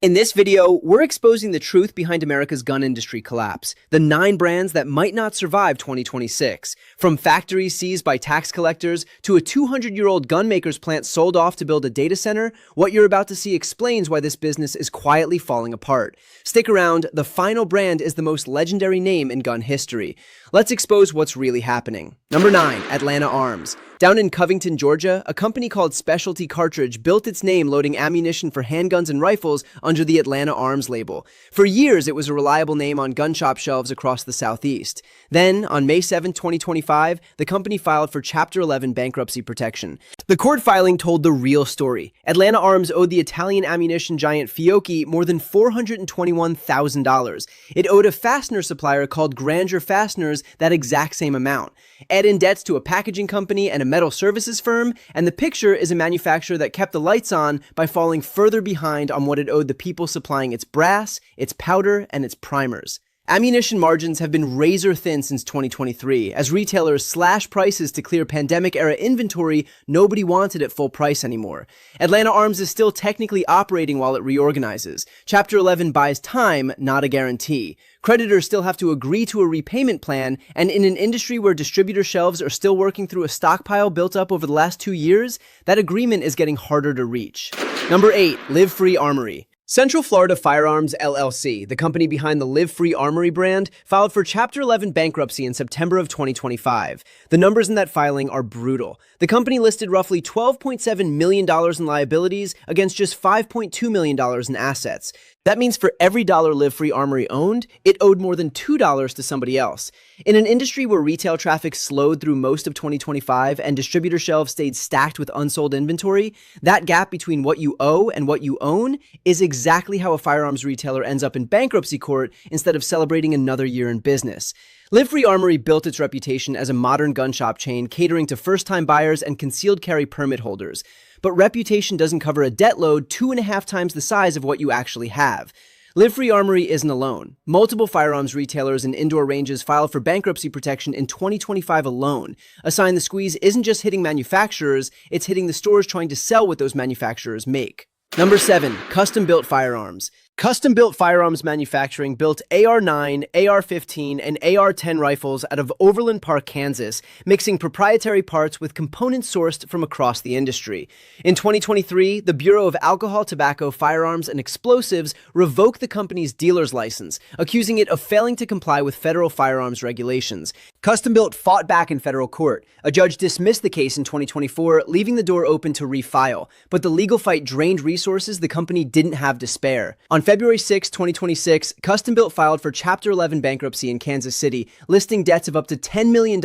In this video, we're exposing the truth behind America's gun industry collapse, the 9 brands that might not survive 2026. From factories seized by tax collectors to a 200-year-old gun maker's plant sold off to build a data center, what you're about to see explains why this business is quietly falling apart. Stick around, the final brand is the most legendary name in gun history. Let's expose what's really happening. Number 9, Atlanta Arms. Down in Covington, Georgia, a company called Specialty Cartridge built its name loading ammunition for handguns and rifles under the Atlanta Arms label. For years, it was a reliable name on gun shop shelves across the Southeast. Then, on May 7, 2025, the company filed for Chapter 11 bankruptcy protection. The court filing told the real story. Atlanta Arms owed the Italian ammunition giant Fiocchi more than $421,000. It owed a fastener supplier called Grandeur Fasteners that exact same amount. Add in debts to a packaging company and a metal services firm, and the picture is a manufacturer that kept the lights on by falling further behind on what it owed the people supplying its brass, its powder, and its primers. Ammunition margins have been razor thin since 2023, as retailers slash prices to clear pandemic-era inventory nobody wanted at full price anymore. Atlanta Arms is still technically operating while it reorganizes. Chapter 11 buys time, not a guarantee. Creditors still have to agree to a repayment plan, and in an industry where distributor shelves are still working through a stockpile built up over the last 2 years, that agreement is getting harder to reach. Number 8, Live Free Armory. Central Florida Firearms, LLC, the company behind the Live Free Armory brand, filed for Chapter 11 bankruptcy in September of 2025. The numbers in that filing are brutal. The company listed roughly $12.7 million in liabilities against just $5.2 million in assets. That means for every dollar Live Free Armory owned, it owed more than $2 to somebody else. In an industry where retail traffic slowed through most of 2025 and distributor shelves stayed stacked with unsold inventory, that gap between what you owe and what you own is exactly how a firearms retailer ends up in bankruptcy court instead of celebrating another year in business. Live Free Armory built its reputation as a modern gun shop chain catering to first-time buyers and concealed carry permit holders. But reputation doesn't cover a debt load 2.5 times the size of what you actually have. Live Free Armory isn't alone. Multiple firearms retailers and indoor ranges filed for bankruptcy protection in 2025 alone. A sign the squeeze isn't just hitting manufacturers, it's hitting the stores trying to sell what those manufacturers make. Number 7, Custom Built Firearms. Custom Built Firearms Manufacturing built AR-9, AR-15, and AR-10 rifles out of Overland Park, Kansas, mixing proprietary parts with components sourced from across the industry. In 2023, the Bureau of Alcohol, Tobacco, Firearms, and Explosives revoked the company's dealer's license, accusing it of failing to comply with federal firearms regulations. Custom Built fought back in federal court. A judge dismissed the case in 2024, leaving the door open to refile. But the legal fight drained resources the company didn't have to spare. On February 6, 2026, Custom Built filed for Chapter 11 bankruptcy in Kansas City, listing debts of up to $10 million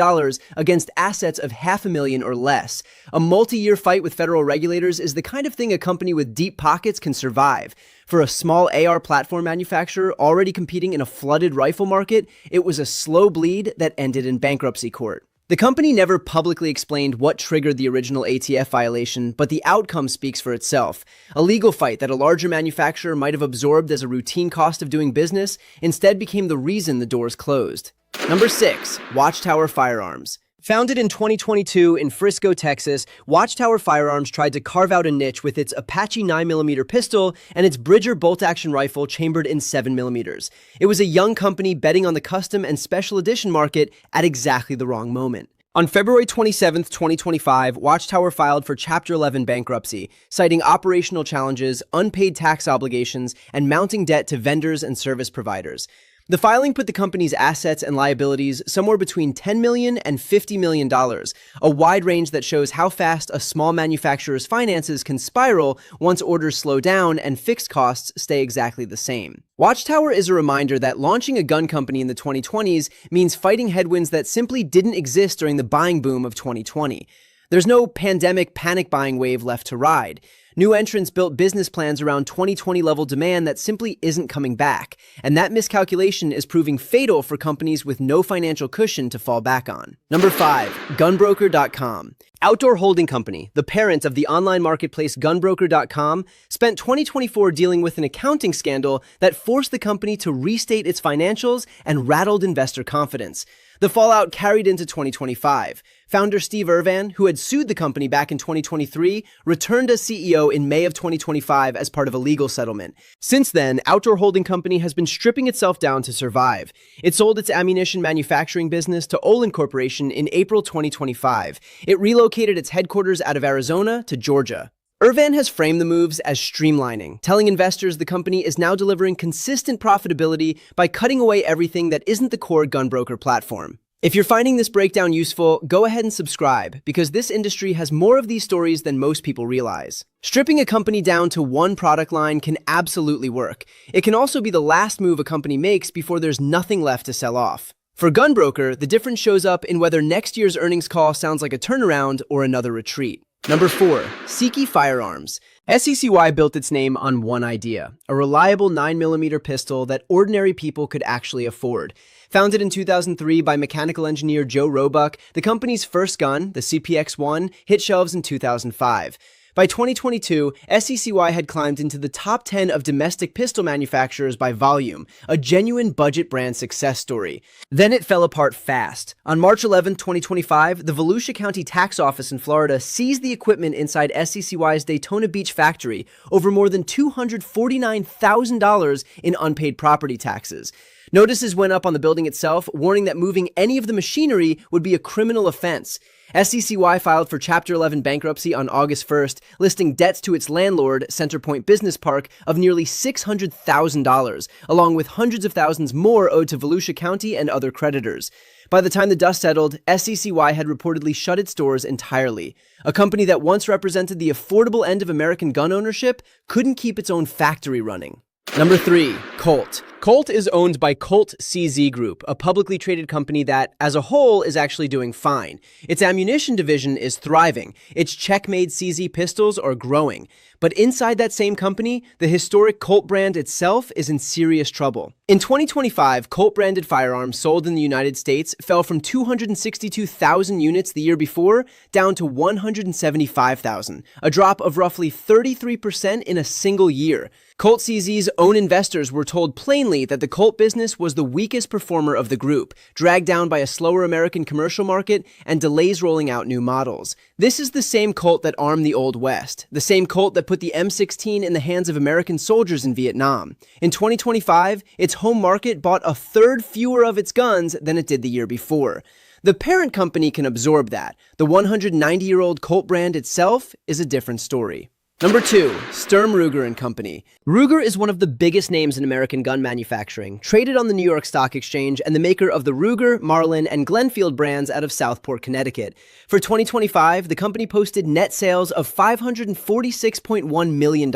against assets of $500,000 or less. A multi-year fight with federal regulators is the kind of thing a company with deep pockets can survive. For a small AR platform manufacturer already competing in a flooded rifle market, it was a slow bleed that ended in bankruptcy court. The company never publicly explained what triggered the original ATF violation, but the outcome speaks for itself. A legal fight that a larger manufacturer might have absorbed as a routine cost of doing business instead became the reason the doors closed. Number 6, Watchtower Firearms. Founded in 2022 in Frisco, Texas, Watchtower Firearms tried to carve out a niche with its Apache 9mm pistol and its Bridger bolt-action rifle chambered in 7mm. It was a young company betting on the custom and special edition market at exactly the wrong moment. On February 27, 2025, Watchtower filed for Chapter 11 bankruptcy, citing operational challenges, unpaid tax obligations, and mounting debt to vendors and service providers. The filing put the company's assets and liabilities somewhere between $10 million and $50 million, a wide range that shows how fast a small manufacturer's finances can spiral once orders slow down and fixed costs stay exactly the same. Watchtower is a reminder that launching a gun company in the 2020s means fighting headwinds that simply didn't exist during the buying boom of 2020. There's no pandemic panic buying wave left to ride. New entrants built business plans around 2020 level demand that simply isn't coming back, and that miscalculation is proving fatal for companies with no financial cushion to fall back on. Number 5, gunbroker.com. Outdoor Holding Company, the parent of the online marketplace gunbroker.com, spent 2024 dealing with an accounting scandal that forced the company to restate its financials and rattled investor confidence. The fallout carried into 2025. Founder Steve Irvan, who had sued the company back in 2023, returned as CEO in May of 2025 as part of a legal settlement. Since then, Outdoor Holding Company has been stripping itself down to survive. It sold its ammunition manufacturing business to Olin Corporation in April 2025. It relocated its headquarters out of Arizona to Georgia. Irvan has framed the moves as streamlining, telling investors the company is now delivering consistent profitability by cutting away everything that isn't the core gunbroker platform. If you're finding this breakdown useful, go ahead and subscribe, because this industry has more of these stories than most people realize. Stripping a company down to one product line can absolutely work. It can also be the last move a company makes before there's nothing left to sell off. For Gunbroker, the difference shows up in whether next year's earnings call sounds like a turnaround or another retreat. Number 4. SCCY Firearms. SCCY built its name on one idea, a reliable 9mm pistol that ordinary people could actually afford. Founded in 2003 by mechanical engineer Joe Roebuck, the company's first gun, the CPX-1, hit shelves in 2005. By 2022, SCCY had climbed into the top 10 of domestic pistol manufacturers by volume, a genuine budget brand success story. Then it fell apart fast. On March 11, 2025, the Volusia County Tax Office in Florida seized the equipment inside SCCY's Daytona Beach factory over more than $249,000 in unpaid property taxes. Notices went up on the building itself, warning that moving any of the machinery would be a criminal offense. SCCY filed for Chapter 11 bankruptcy on August 1st, listing debts to its landlord, Centerpoint Business Park, of nearly $600,000, along with hundreds of thousands more owed to Volusia County and other creditors. By the time the dust settled, SCCY had reportedly shut its doors entirely. A company that once represented the affordable end of American gun ownership couldn't keep its own factory running. Number 3. Colt. Colt is owned by Colt CZ Group, a publicly traded company that, as a whole, is actually doing fine. Its ammunition division is thriving. Its check-made CZ pistols are growing. But inside that same company, the historic Colt brand itself is in serious trouble. In 2025, Colt-branded firearms sold in the United States fell from 262,000 units the year before down to 175,000, a drop of roughly 33% in a single year. Colt CZ's own investors were told plainly that the Colt business was the weakest performer of the group, dragged down by a slower American commercial market and delays rolling out new models. This is the same Colt that armed the Old West, the same Colt that put the M16 in the hands of American soldiers in Vietnam. In 2025, its home market bought a third fewer of its guns than it did the year before. The parent company can absorb that. The 190-year-old Colt brand itself is a different story. Number 2. Sturm Ruger & Company. Ruger is one of the biggest names in American gun manufacturing, traded on the New York Stock Exchange and the maker of the Ruger, Marlin, and Glenfield brands out of Southport, Connecticut. For 2025, the company posted net sales of $546.1 million,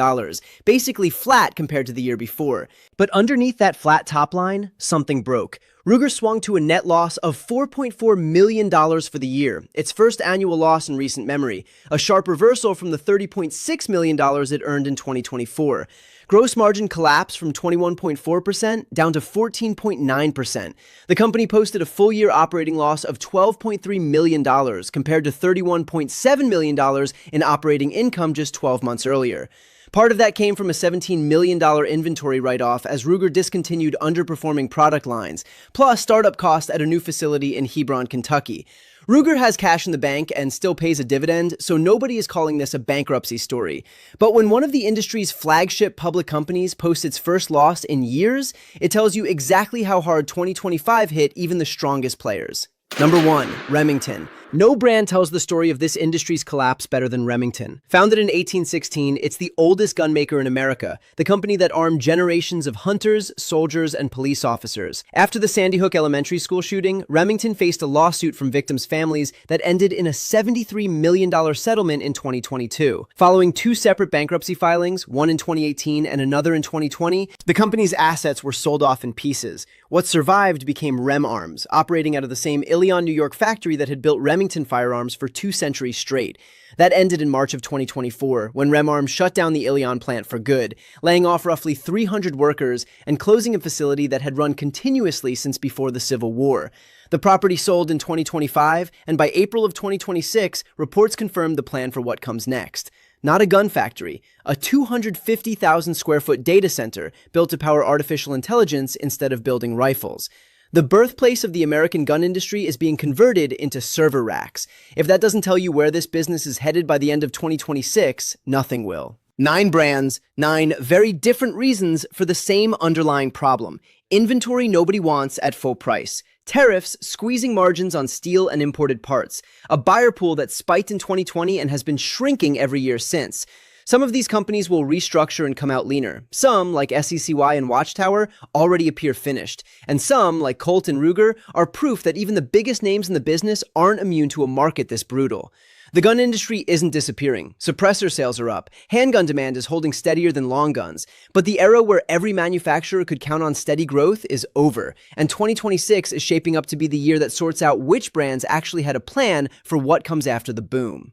basically flat compared to the year before. But underneath that flat top line, something broke. Ruger swung to a net loss of $4.4 million for the year, its first annual loss in recent memory, a sharp reversal from the $30.6 million it earned in 2024. Gross margin collapsed from 21.4% down to 14.9%. The company posted a full-year operating loss of $12.3 million compared to $31.7 million in operating income just 12 months earlier. Part of that came from a $17 million inventory write-off as Ruger discontinued underperforming product lines, plus startup costs at a new facility in Hebron, Kentucky. Ruger has cash in the bank and still pays a dividend, so nobody is calling this a bankruptcy story. But when one of the industry's flagship public companies posts its first loss in years, it tells you exactly how hard 2025 hit even the strongest players. Number 1. Remington. No brand tells the story of this industry's collapse better than Remington. Founded in 1816, it's the oldest gun maker in America, the company that armed generations of hunters, soldiers, and police officers. After the Sandy Hook Elementary School shooting, Remington faced a lawsuit from victims' families that ended in a $73 million settlement in 2022. Following 2 separate bankruptcy filings, one in 2018 and another in 2020, the company's assets were sold off in pieces. What survived became Rem Arms, operating out of the same Ilion, New York factory that had built Remington Remington Firearms for 2 centuries straight. That ended in March of 2024, when Remarm shut down the Ilion plant for good, laying off roughly 300 workers and closing a facility that had run continuously since before the Civil War. The property sold in 2025, and by April of 2026, reports confirmed the plan for what comes next. Not a gun factory, a 250,000 square foot data center built to power artificial intelligence instead of building rifles. The birthplace of the American gun industry is being converted into server racks. If that doesn't tell you where this business is headed by the end of 2026, nothing will. 9 brands, 9 very different reasons for the same underlying problem. Inventory nobody wants at full price. Tariffs squeezing margins on steel and imported parts. A buyer pool that spiked in 2020 and has been shrinking every year since. Some of these companies will restructure and come out leaner. Some, like SCCY and Watchtower, already appear finished. And some, like Colt and Ruger, are proof that even the biggest names in the business aren't immune to a market this brutal. The gun industry isn't disappearing. Suppressor sales are up. Handgun demand is holding steadier than long guns. But the era where every manufacturer could count on steady growth is over. And 2026 is shaping up to be the year that sorts out which brands actually had a plan for what comes after the boom.